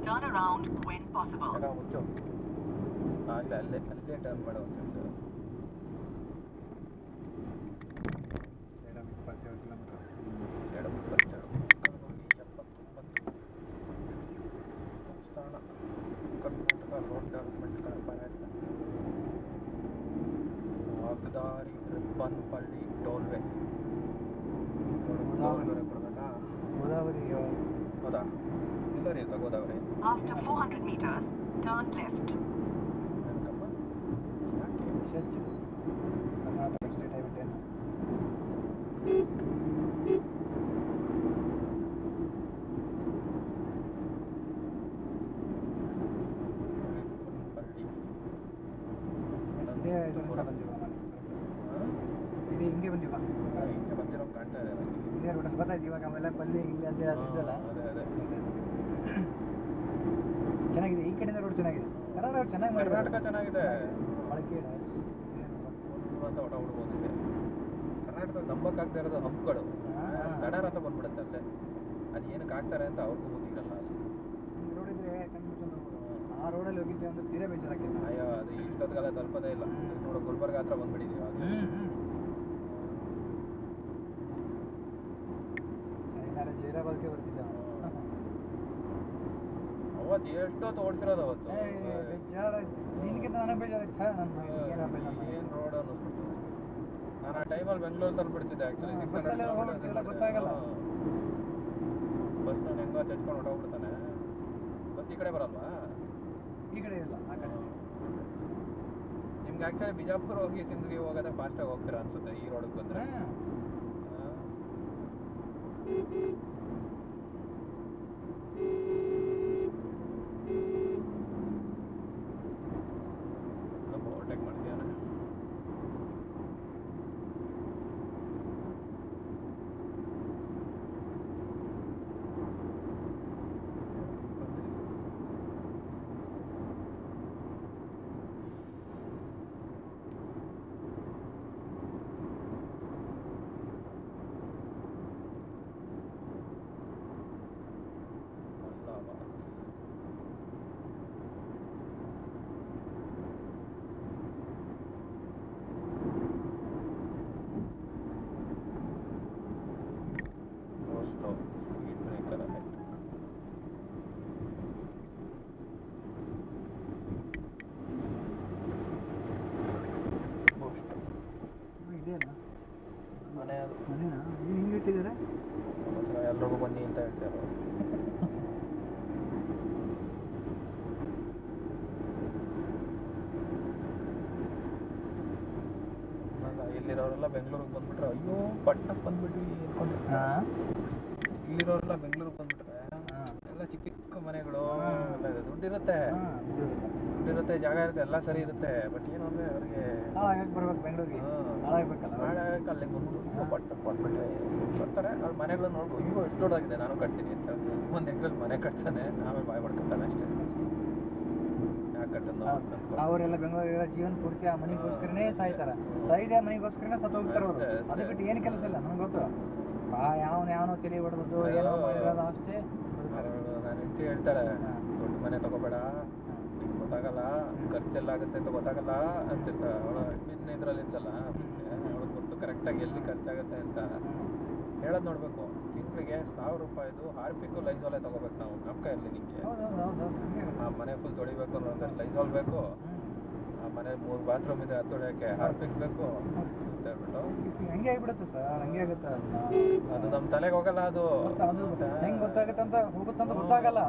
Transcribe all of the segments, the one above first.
Turn around when possible. ಮುಚ್ಚು ಅಲ್ಲೇ turn ಮಾಡೋ ಸೇಡಮ್ 27 ಕಿಲೋಮೀಟರ್. 72 ಸ್ಥಾನ ಕರ್ನಾಟಕ ರೋಡ್ ಡೆವಲಪ್ಮೆಂಟ್ ಕಾರ್ಪೊರೇಷನ್ ವಾಗ್ದಾರಿ ರಿಪ್ಪನ್ಪಳ್ಳಿ ಟೋಲ್ವೇ ಗೋದಾವರಿ ಹೌದಾ ಇಲ್ಲ ರೀ Godavari. After 400 meters, turn left. Karnataka state highway 10. ಇದು ಹಿಂಗೆ ಬಂದಿವ ಹಿಂಗೆ ಬಂದಿರೋ ಕಾಣ್ತಾ ಇದೆ ಇದೇ ರೋಡಲ್ಲಿ ಗೊತ್ತಾಯ್ತು ಇವಾಗ ಆಮೇಲೆ ಪಲ್ಲಿ ಇಲ್ಲಿ ಅಂತ ಹೇಳ್ತಿದ್ದಲ್ಲ. ಚೆನ್ನಾಗಿದೆ, ಈ ಕಡೆಯಿಂದ ರೋಡ್ ಚೆನ್ನಾಗಿದೆ. ಕರ್ನಾಟಕ ಚೆನ್ನಾಗಿ ಮಾಡಿದ್ದಾರೆ. ಕರ್ನಾಟಕ ಚೆನ್ನಾಗಿದೆ. ಬಳಕೆ ಅಂತ ಹೊಟ ಹುಡ್ಬೋದಿದೆ. ಕರ್ನಾಟಕದಲ್ಲಿ ನಂಬಕ್ಕಾಗ್ತಾ ಇರೋದು ಹಂಪ್ಗಳು ದಡಾರ ಅಂತ ಬಂದ್ಬಿಡುತ್ತೆ ಅಲ್ಲೇ. ಅದು ಏನಕ್ಕೆ ಆಗ್ತಾರೆ ಅಂತ ಅವ್ರಿಗೂ ಗೊತ್ತಿರಲ್ಲ. ಅಲ್ಲಿ ರೋಡ್ ಇದ್ರೆ ಕಣ್ಮುಚ್ಕೊಂಡು ಆ ರೋಡಲ್ಲಿ ಹೋಗಿದ್ದೆ ಅಂದ್ರೆ ತೀರಾ ಬೇಜಾರಾಗಿಲ್ಲ. ಅಯ್ಯೋ ಅದು ಇಷ್ಟೊತ್ತಿಗೆಲ್ಲ ತಲುಪೋದೇ ಇಲ್ಲ. ನೋಡು ಗುಲ್ಬರ್ಗ ಹತ್ರ ಬಂದ್ಬಿಟ್ಟಿದ್ದೀವಿ ಆಗಲೇ. ನಾಳೆ ಜೈರಾಬಾದ್ಗೆ ಬರ್ತಿದ್ದೆ ಅವತ್ತು ಎಷ್ಟೊತ್ತು ಓಡಿಸಿರೋದು ಅವತ್ತು. ಬೇಜಾರಾಯ್ತು, ನಿನಗಿಂತ ನನಗೆ ಬೇಜಾರಾಯ್ತು. ಏನು ರೋಡ್ ಅನ್ನಿಸ್ಬಿಡ್ತು. ನಾನು ಆ ಟೈಮಲ್ಲಿ ಬೆಂಗಳೂರು ತಲುಪಿಡ್ತಿದ್ದೆ ಆ್ಯಕ್ಚುಲಿ. ಗೊತ್ತಾಗಲ್ಲ ಬಸ್ ನಾನು ಹೆಂಗೋ ಚಚ್ಕೊಂಡು ಹೊಟ್ಟೋಗ್ಬಿಡ್ತಾನೆ. ಬಸ್ ಈ ಕಡೆ ಬರಲ್ವಾ? ಈ ಕಡೆ ಇಲ್ಲ, ಆ ಕಡೆ. ನಿಮ್ಗೆ ಆ್ಯಕ್ಚುಲಿ ಬಿಜಾಪುರ ಹೋಗಿ ಸಿಂದಗಿ ಹೋಗೋದೇ ಫಾಸ್ಟಾಗಿ ಹೋಗ್ತೀರಾ ಅನ್ಸುತ್ತೆ ಈ ರೋಡಿಗೆ ಬಂದರೆ. ಓವರ್ಟೇಕ್ ಮಾಡ್ತೀಯಾನೆ. ಮನೇನಾ ಹಿಂಗೆ ಇಟ್ಟಿದ್ದಾರೆ? ಎಲ್ರಿಗೂ ಬನ್ನಿ ಅಂತ ಹೇಳ್ತಾರೆ. ಇಲ್ಲಿರೋರೆಲ್ಲ ಬೆಂಗಳೂರಿಗೆ ಬಂದ್ಬಿಟ್ರೆ ಅಯ್ಯೋ ಪಟ್ಟಕ್ಕೆ ಬಂದ್ಬಿಟ್ವಿ ಅಂದ್ಕೊಂಡಿರ್ತಾರೆ. ಇಲ್ಲಿರೋರೆಲ್ಲ ಬೆಂಗಳೂರಿಗೆ ಬಂದ್ಬಿಟ್ರೆ ಎಲ್ಲ ಚಿಕ್ಕ ಚಿಕ್ಕ ಮನೆಗಳು, ದುಡ್ಡಿರುತ್ತೆ, ಜಾಗ ಇರುತ್ತೆ, ಎಲ್ಲ ಸರಿ ಇರುತ್ತೆ. ಬಟ್ ಏನು ಅಂದರೆ ಅವ್ರಿಗೆ ನಾಳೆ ಬರ್ಬೇಕು ಬೆಂಗಳೂರಿಗೆ, ನಾಳೆ ಅಲ್ಲಿಗೆ ಬಂದ್ಬಿಟ್ಟು ಪಟ್ಟಕ್ಕೆ ಬಂದ್ಬಿಟ್ರೆ ಬರ್ತಾರೆ. ಅವ್ರ ಮನೆಗಳು ನೋಡ್ಬೋದು, ಅಯ್ಯೋ ಎಷ್ಟು ದೊಡ್ಡದಾಗಿದೆ ನಾನು ಕಟ್ತೀನಿ ಅಂತ ಒಂದು ಎಕ್ರಲ್ಲಿ ಮನೆ ಕಟ್ತಾನೆ, ಆಮೇಲೆ ಬಾಯ್ ಮಾಡ್ಕೊತಾನೆ ಅಷ್ಟೇ. ಯಾಕೆ ಕಟ್ಟೋದು? ಅವರೆಲ್ಲ ಬೆಂಗಳೂರಿಗೆಲ್ಲ ಜೀವನ ಪೂರ್ತಿ ಆ ಮನೆಗೋಸ್ಕರನೇ ಸಾಯ್ತಾರೆ, ಸಾಯಿದೆ ಆ ಮನೆಗೋಸ್ಕರನೇ ಸತ್ತೋಗ್ತಾರೆ ಅವರು. ಅದು ಬಿಟ್ಟು ಏನು ಕೆಲಸ ಇಲ್ಲ ನನಗೆ ಗೊತ್ತು. ಯಾವನೋ ತಲೆ ಹೊಡೆದದ್ದು ಏನೋ ಮಾಡಿರೋದು ಅಷ್ಟೇ. ನಾನು ಹೆಂಡತಿ ಹೇಳ್ತಾಳೆ, ದೊಡ್ಡ ಮನೆ ತಗೋಬೇಡ, ಗೊತ್ತಾಗಲ್ಲ, ಖರ್ಚೆಲ್ಲ ಆಗುತ್ತೆ ಅಂತ ಗೊತ್ತಾಗಲ್ಲ ಅಂತಿರ್ತಾಳೆ. ಅವಳು ಅಡ್ಮಿನ್ ಇದರಲ್ಲಿ ಇದ್ದಲ್ಲ, ಅವಳಿಗೆ ಗೊತ್ತು ಕರೆಕ್ಟಾಗಿ ಎಲ್ಲಿ ಖರ್ಚಾಗುತ್ತೆ ಅಂತ ಹೇಳೋದು ನೋಡಬೇಕು. ತಿಂಗಳಿಗೆ 1000 ರೂಪಾಯಿದು ಹಾರ್ಪಿಕ್ಕು ಲೈಸಾಲೇ ತಗೋಬೇಕು ನಾವು. ನಮ್ಮ ಕೈಯಲ್ಲಿ ನಿಮಗೆ ಆ ಮನೆ ಫುಲ್ ತೊಳಿಬೇಕು ಅನ್ನೋ ಒಂದಷ್ಟು ಲೈಸಾಲ್ ಬೇಕು, ಆ ಮನೆ 3 ಬಾತ್ರೂಮ್ ಇದೆ ಅದು ತೊಳೆಯೋಕ್ಕೆ ಹಾರ್ಪಿಕ್ ಬೇಕು ಅಂತ ಹೇಳ್ಬಿಟ್ಟು ಹಂಗೆ ಆಗಿಬಿಡುತ್ತೆ ಸರ್. ಹಂಗೆ ಆಗುತ್ತೆ, ಅದು ನಮ್ಮ ತಲೆಗೆ ಹೋಗಲ್ಲ. ಅದು ಹೆಂಗೆ ಗೊತ್ತಾಗುತ್ತೆ ಅಂತ ಹೋಗುತ್ತಂತ ಗೊತ್ತಾಗಲ್ಲ.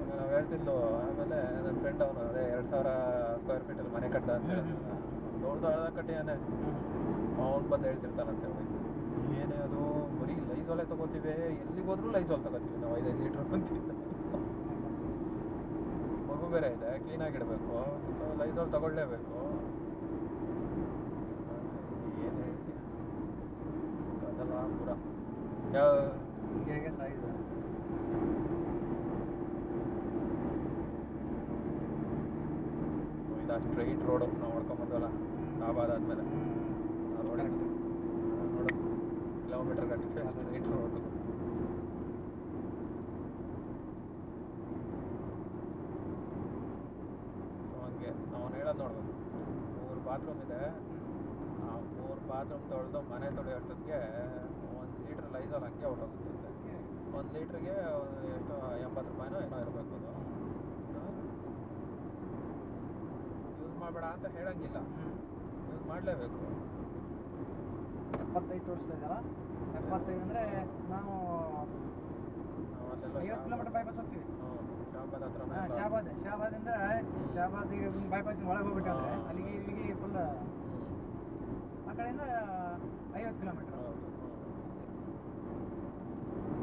ನಾವು ಹೇಳ್ತಿದ್ಲು. ಆಮೇಲೆ ನನ್ನ ಫ್ರೆಂಡ್ ಅವನು ಅದೇ 2000 ಸ್ಕ್ವೇರ್ ಫೀಟಲ್ಲಿ ಮನೆ ಕಟ್ಟ ಅಂತ ಹೇಳಿದ್ನಲ್ಲ, ದೊಡ್ಡದಾದ ಕಟ್ಟಿಯಾನೆ. ಅವ್ನು ಬಂದು ಹೇಳ್ತಿರ್ತಾನಂತೆ, ಏನೇ ಅದು ಬರೀ ಲೈಸಾಲೇ ತೊಗೋತೀವಿ, ಎಲ್ಲಿಗೆ ಹೋದ್ರೂ ಲೈಸಾಲ್ ತೊಗೋತೀವಿ ನಾವು, 5-5 ಲೀಟ್ರ್ ಅಂತೀವಿ. ಮಗು ಬೇರೆ ಇದೆ, ಕ್ಲೀನಾಗಿಡಬೇಕು, ಲೈಸಾಲ್ ತಗೊಳ್ಳೇಬೇಕು. ಏನು ಹೇಳ್ತೀಯ ಅದೆಲ್ಲ ಪೂರ ಯಾವ ಹೇಗೆ ಸಾಯಿದ ಇದು ಸ್ಟ್ರೈಟ್ ರೋಡು ನಾವು ಹೊಡ್ಕೊಂಬಂದ್ವಲ್ಲ ಶಾಬಾದ್ ಆದಮೇಲೆ ಆ ರೋಡಿಂದ ನೋಡು ಕಿಲೋಮೀಟರ್ ಗಟ್ಟಕ್ಕೆ ಸ್ಟ್ರೈಟ್ ರೋಡು. ನೋಡ್ಬೇಕು. 3 ಬಾತ್ರೂಮ್ ಇದೆ. ಆ 3 ಬಾತ್ರೂಮ್ ತೊಳೆದು ಮನೆ ತೊಳೆಯೋಷ್ಟೊತ್ತಿಗೆ 1 ಲೀಟ್ರ್ ಲೈಸಲ್ ಹಂಗೆ ಹೊರಟೋಗುತ್ತೆ. 1 ಲೀಟ್ರಿಗೆ ಎಷ್ಟು 80 ರೂಪಾಯಿನೋ ಏನೋ ಇರಬೇಕು ಅದು. ಯೂಸ್ ಮಾಡಬೇಡ ಅಂತ ಹೇಳಂಗಿಲ್ಲ, ಯೂಸ್ ಮಾಡಲೇಬೇಕು. 75 ತೋರಿಸ್ತಾ ಇದೆಯಲ್ಲ, 75 ಅಂದರೆ ನಾವು 50 ಕಿಲೋಮೀಟರ್ ಬೈಪಾಸ್ ಹೋಗ್ತೀವಿ. ಶಾಬಾದ್ ಹತ್ರ. ಹಾಂ, ಶಾಬಾದಿಂದ ಶಾಬಾದಿಗೆ ಬೈಪಾಸ್ ಒಳಗೆ ಹೋಗ್ಬಿಟ್ಟಂದ್ರೆ ಅಲ್ಲಿಗೆ ಇಲ್ಲಿಗೆ ಫುಲ್ ಆ ಕಡೆಯಿಂದ 50 ಕಿಲೋಮೀಟರ್.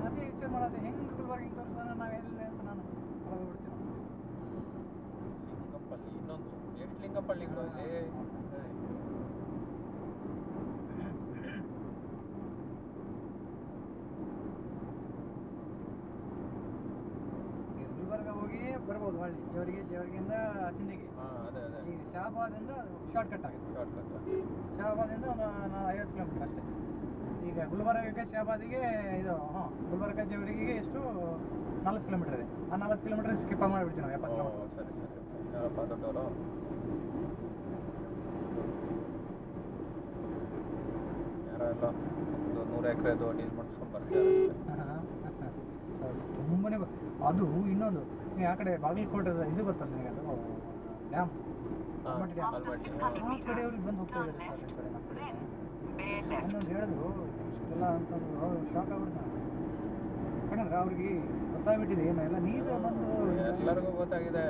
ಅದೇ ವಿಚಾರ ಮಾಡೋದು, ಹೆಂಗೆ ಗುಲ್ಬರ್ಗ ಹಿಂಗೆ ತೋರಿಸ್ತಾನೆ, ನಾವು ಎಲ್ಲಿ ಅಂತ ನಾನು ಒಳಗೆ ಹೋಗ್ಬಿಡ್ತೀನಿ. ಲಿಂಗಂಪಲ್ಲಿ ಇನ್ನೊಂದು ಎಷ್ಟು ಲಿಂಗಂಪಳ್ಳಿಗಳು ಇಲ್ಲಿ. ಗುಲ್ಬರ್ಗ ಹೋಗಿ ಬರ್ಬೋದು ಹಳ್ಳಿ ಜೇವರ್ಗಿಯಿಂದ ಸಿಂಧಿಗೆ. ಅದೇ ಈಗ ಶಾಬಾದಿಂದ ಶಾರ್ಟ್ ಕಟ್ ಆಗುತ್ತೆ. ಶಾಬಾದಿಂದ ಒಂದು 50 ಕಿಲೋಮೀಟರ್ ಅಷ್ಟೇ. ಈಗ ಗುಲ್ಬರ್ಗಕ್ಕೆ ಶಾಬಾದಿಗೆ ಇದು ಗುಲ್ಬರ್ಗ ಜೇವರ್ಗಿಗೆ ಎಷ್ಟು 40 ಕಿಲೋಮೀಟರ್ ಇದೆ. ಆ 40 ಕಿಲೋಮೀಟರ್ ಸ್ಕಿಪ್ ಮಾಡಿಬಿಡ್ತೀವಿ ನಾವು. 70 ಕಿಲೋಮೀಟರ್. ಸರಿ ಯಾರಪ್ಪ ದೊಡ್ಡವರು. ಯಾರೋ ಎಲ್ಲ ಒಂದು 100 ಎಕರೆದು ಡೀಲ್ ಮಾಡಿಸ್ಕೊಂಡು ಬರ್ತಾರೆ. ತುಂಬನೇ ಅದು ಇನ್ನೊಂದು ಆ ಕಡೆ ಬಾಗಲಕೋಟೆ ಇದು ಗೊತ್ತಲ್ಲ ನಿನಗೆ, ಅದು dam. After 600 meters, turn left, then bear left. ಇನ್ನೊಂದು ಹೇಳಿದ್ರು ಇಷ್ಟೆಲ್ಲ ಅಂತಂದ್ರು, ಶಾಕ್ ಆಗ್ಬಿಡ್ತಾನೆ. ಯಾಕಂದ್ರೆ ಅವ್ರಿಗೆ ಗೊತ್ತಾಗ್ಬಿಟ್ಟಿದೆ, ಏನು ಎಲ್ಲ ನೀರು ಬಂದು ಎಲ್ಲರಿಗೂ ಗೊತ್ತಾಗಿದೆ.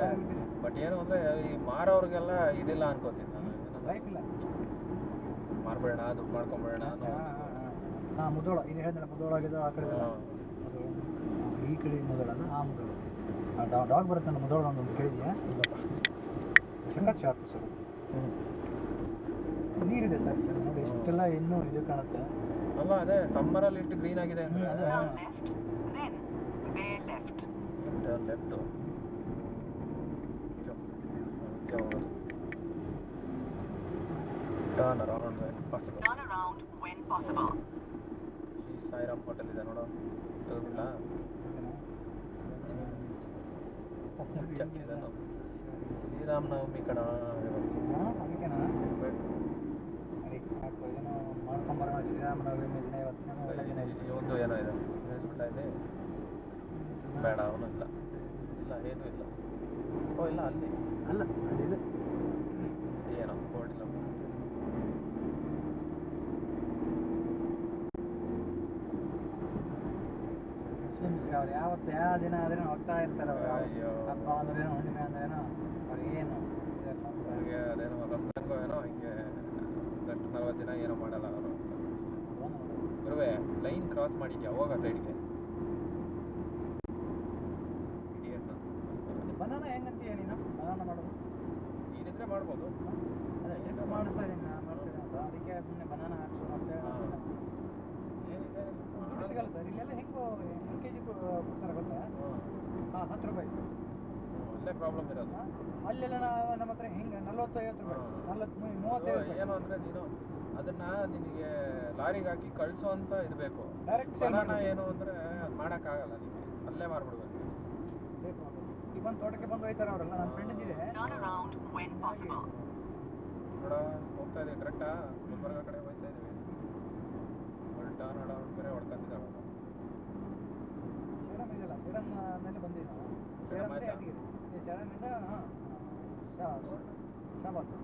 ಬಟ್ ಏನು ಅಂದರೆ ಈ ಮಾರೋರಿಗೆಲ್ಲ ಇದಿಲ್ಲ ಅನ್ಕೋತೀನಿ ನಾನು. ಲೈಫ್ ಇಲ್ಲ, ಮಾರ್ಬೇಡ, ದುಡ್ಡು ಮಾಡ್ಕೊಂಬೇಡ. ಹಾಂ, ಮುದೋಳ ಇದು ಹೇಳಿದ್ನಲ್ಲ, ಮುದೋಳಾಗಿದ್ದು ಆ ಕಡೆ ಅದು ಈ ಕಡೆ ಮುದೋಳಲ್ಲ, ಆ ಮುದೋಳ ಡಾಗ್ ಬರುತ್ತೆ ನನ್ನ ಮುದೋಳ ಒಂದು ಕೇಳಿದ್ಯಾ? ಸಖತ್ ಶಾರ್ಪ್ ಸರ್. ನೀರಿದೆ ಸರ್ ನೋಡಿ, ಇಷ್ಟೆಲ್ಲ ಇನ್ನೂ ಇದು ಕಾಣುತ್ತೆ ಅಲ್ಲ. ಅದೇ ಸಮ್ಮರಲ್ಲಿ ಇಷ್ಟು ಗ್ರೀನ್ ಆಗಿದೆ ಅಂದರೆ Turn left, then bear left. Turn left. Turn around possible. Turn around when possible. Shri Sairam hotel ಇದೆ ನೋಡೋ, ಗೊತ್ತಿಲ್ಲ. ಶ್ರೀರಾಮನವಮಿ ಕಣ. ಅದಕ್ಕೆನಾ ಏನೋ ಮಾಡ್ಕೊಂಬರೋಣ, ಶ್ರೀರಾಮನವಮಿ ದಿನ ಇವತ್ತು ಒಳ್ಳೆ ದಿನ ಇದೆ. ಒಂದು ಏನೋ ಇದೆ ನೆನೆಸ್ಬಿಟ್ಟ ಇದೆ. ಬೇಡ, ಅವನು ಇಲ್ಲ ಏನೂ ಇಲ್ಲ. ಓ ಇಲ್ಲ, ಅಲ್ಲಿ ಅಲ್ಲ ಅದಿದೆ ಏನೋ ಬೋರ್ಡಿಲ್ಲ. ಮುಸ್ಲಿಮ್ಸ್ಗೆ ಅವ್ರು ಯಾವತ್ತು ಯಾವ ದಿನ ಆದ್ರೂ ಹೋಗ್ತಾ ಇರ್ತಾರೆ. ಅವರು ಹಬ್ಬ ಅಂದ್ರೇನೋ, ಹುಣ್ಣಿಮೆ ಅಂದ್ರೇನೋ ಅವ್ರಿಗೆ ಏನು ಹಾಗೆ ಅದೇನೋ ರಂಜಾನ್ಗೋ ಏನೋ ಹಿಂಗೆ ಗಂಟು 40 ದಿನ ಏನೋ ಮಾಡಲ್ಲ ಅವರು. ಗುರುವೆ ಲೈನ್ ಕ್ರಾಸ್ ಮಾಡಿದ್ಯಾ? ಹೋಗ ಸೈಡ್ಗೆ. ಬನಾನ ಹೆಂಗಂತೀಯ ನೀನು? ಬನಾನ ಮಾಡೋದು ನೀನಿದ್ರೆ ಮಾಡ್ಬೋದು. ಅದೇ ಡ್ರಿಪ್ ಮಾಡಿಸ್ತಾ ಇದ್ದೀನಿ, ನಾನು ಮಾಡ್ತಿದ್ದೆ ಅಂತ, ಅದಕ್ಕೆ ಸುಮ್ಮನೆ ಬನಾನ ಹಾಕ್ಸೋದು ಅಂತ ಏನಿದೆ ದುಡ್ಡು ಸಿಗಲ್ಲ ಸರ್ ಇಲ್ಲೆಲ್ಲ. ಹೆಂಗೆ ಕೆ ಜಿ ಕೊಡ್ತಾರೆ ಗೊತ್ತಾ? ಹಾಂ, 10 ರೂಪಾಯಿ. ಅಲ್ಲೇ ಪ್ರಾಬ್ಲಮ್ ಇರೋದು. ಅಲ್ಲೆಲ್ಲ ನಮ್ಮ ಹತ್ರ ಹೆಂಗೆ 40-50 ರೂಪಾಯಿ, 35 ರೂಪಾಯಿ. ಏನು ಅಂದರೆ ನೀನು ಅದನ್ನ ನಿನಗೆ ಲಾರಿಗೆ ಹಾಕಿ ಕಳಿಸೋ ಅಂತ ಇರಬೇಕು. ಡೈರೆಕ್ಟ್ ಬನಾನ ಏನು ಅಂದರೆ ಅದು ಮಾಡೋಕ್ಕಾಗಲ್ಲ, ನಿಮಗೆ ಅಲ್ಲೇ ಮಾರ್ಬಿಡ್ಬೇಕು. ಈಗ ಬಂದು ತೋಟಕ್ಕೆ ಬಂದು ಹೋಯ್ತಾರೆ ಅವರೆಲ್ಲ. ನನ್ನ friend ಇದ್ದಿದೆ. Turn around when possible. ನೋಡ ಹೋಗ್ತಾ ಇದೀವಿ ಕರೆಕ್ಟಾ? ಗುಲ್ಬರ್ಗ ಕಡೆ ಹೋಗ್ತಾ ಇದೀವಿ. ಒಳ್ಳೆ ಟರ್ನ್ ಅರೌಂಡ್ ಬೇರೆ ಹೊಡ್ಕೊಂತಿದ್ದಾವೆ. ಸೇಡಮ್ ಇದೆಯಲ್ಲ, ಸೇಡಮ್ ಮೇಲೆ ಬಂದಿದ್ದೀವಿ ನಾವು. ಸೇಡಮ್ ಅಂದರೆ ಯಾದಗಿರಿ. ಸೇಡಮಿಂದ ಶಾಬಾದ್.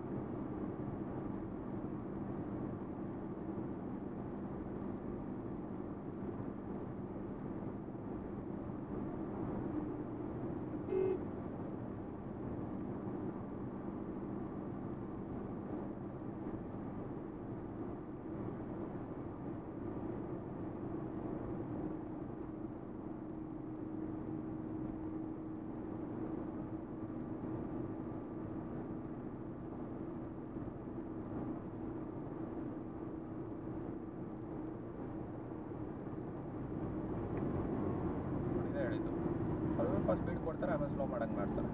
ಸ್ವಲ್ಪ ಸ್ಪೀಡ್ ಕೊಡ್ತಾರೆ, ಆಮೇಲೆ ಸ್ಲೋ ಮಾಡಂಗೆ ಮಾಡ್ತಾರೆ.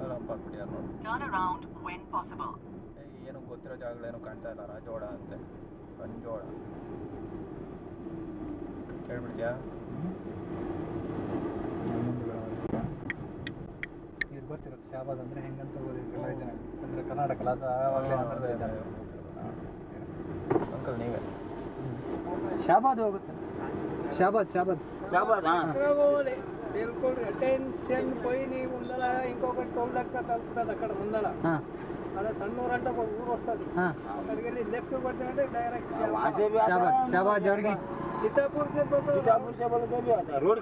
ಅಲ್ಲಪ್ಪ ಬಿಡಿಯಾರು ನೋಡಿ. Turn around when possible. ಏನೋ ಗೊತ್ತಿರೋ ಜಾಗಗಳೇನೋ ಕಾಣ್ತಾ ಇಲ್ಲ. ರಾಜೋಡ ಅಂತೆ, ರಂಜೋಳ ಕೇಳ್ಬಿಡ್ತೀಯಾ? ಇದು ಗೊತ್ತಿರುತ್ತೆ ಶಾಬಾದ್ ಅಂದರೆ ಹೆಂಗಂತ ಓದಿಲ್ಲ ಜನ ಅಂದರೆ ಕರ್ನಾಟಕ ಅಲ್ಲ, ಅದು ಆವಾಗಲೇ ಆಂಧ್ರದಲ್ಲಿ ಇದ್ದಾರೆ. ಅಂಕಲ್ ನೀವೇ ಶಾಬಾದ್ ಹೋಗುತ್ತೆ. ಶಾಬಾದ್ बिल्कुल टेंशन పోయి నీ ముందర ఇంకొకటి టోల్ దగ్గర కలుపుతుంది అక్కడ ముందర అలా సన్నూరు అంటే ఒక ఊరు వస్తుంది అక్కడికి వెళ్ళి లెఫ్ట్ కొట్టినంటే డైరెక్ట్ शाबाद जवरगी सीतापुर से बोलते भी आता है। रोड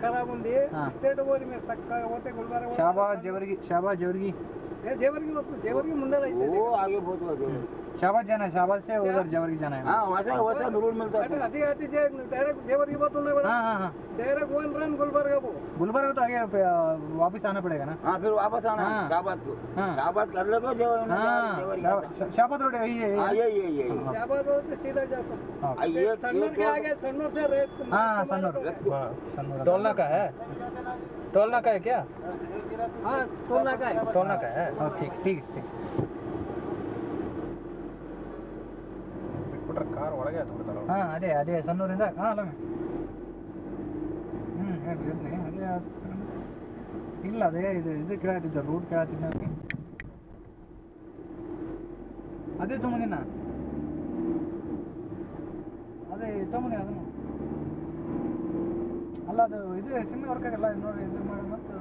खराब ఉంది స్టేట్ పోయి మీరు చక్కగా పోతే గుల్బర్గా शाबाद जवरगी जेवरगी ముందర అయితే वो आगे बहुत हुआ शाबाद जाना है, शाबाद से उधर जवरगी जाना है. हाँ वैसा रोड मिलता है। अति अति डायरेक्ट जेवरगी పోతున్నాయి కదా हाँ डायरेक्ट वन रन गुलबर्गा को गुलबर्गा तो आगे वापस आना पड़ेगा ना. हाँ फिर वापस आना हाँ। शाबाद को हाँ। शाबाद कर लो शाबाद रोड यही है. ये शाबाद रोड से सीधा जाओ ये सन्नूर के आगे सन्नूर से रेट हाँ सन्नूर टोलना का है, टोलना का है क्या? हाँ टोलना का है टोलना का है. ठीक ಬಿಟ್ಬಿಟ್ರೆ ಕಾರ್ ಒಳಗೆ ಹತ್ಬಿಡ್ತಾರ. ಹಾಂ ಅದೇ ಸಣ್ಣೂರಿಂದ ಹಾಂ ಅಲ್ಲ ಹೇಳ್ರಿ ಅದೇ ಇಲ್ಲ ಅದೇ ಇದು ಕೇಳತ್ತಿದ್ದ ರೂಟ್ ಕೇಳತ್ತಿದ್ದ ಅದೇ ತೊಗೊಂದಿನ ಅದನ್ನು ಅಲ್ಲ ಅದು ಇದು ಸಿಮ್ಮೆ ವರ್ಕ್ ಆಗಲ್ಲ ನೋಡಿ ಇದು ಮಾಡಿ ಮತ್ತು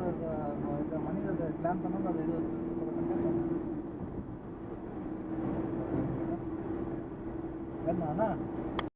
ಇದು ಮನಿದು ಪ್ಲ್ಯಾನ್ ಸಂಬಂಧ ಅದು ಇದು ಅಣ್ಣ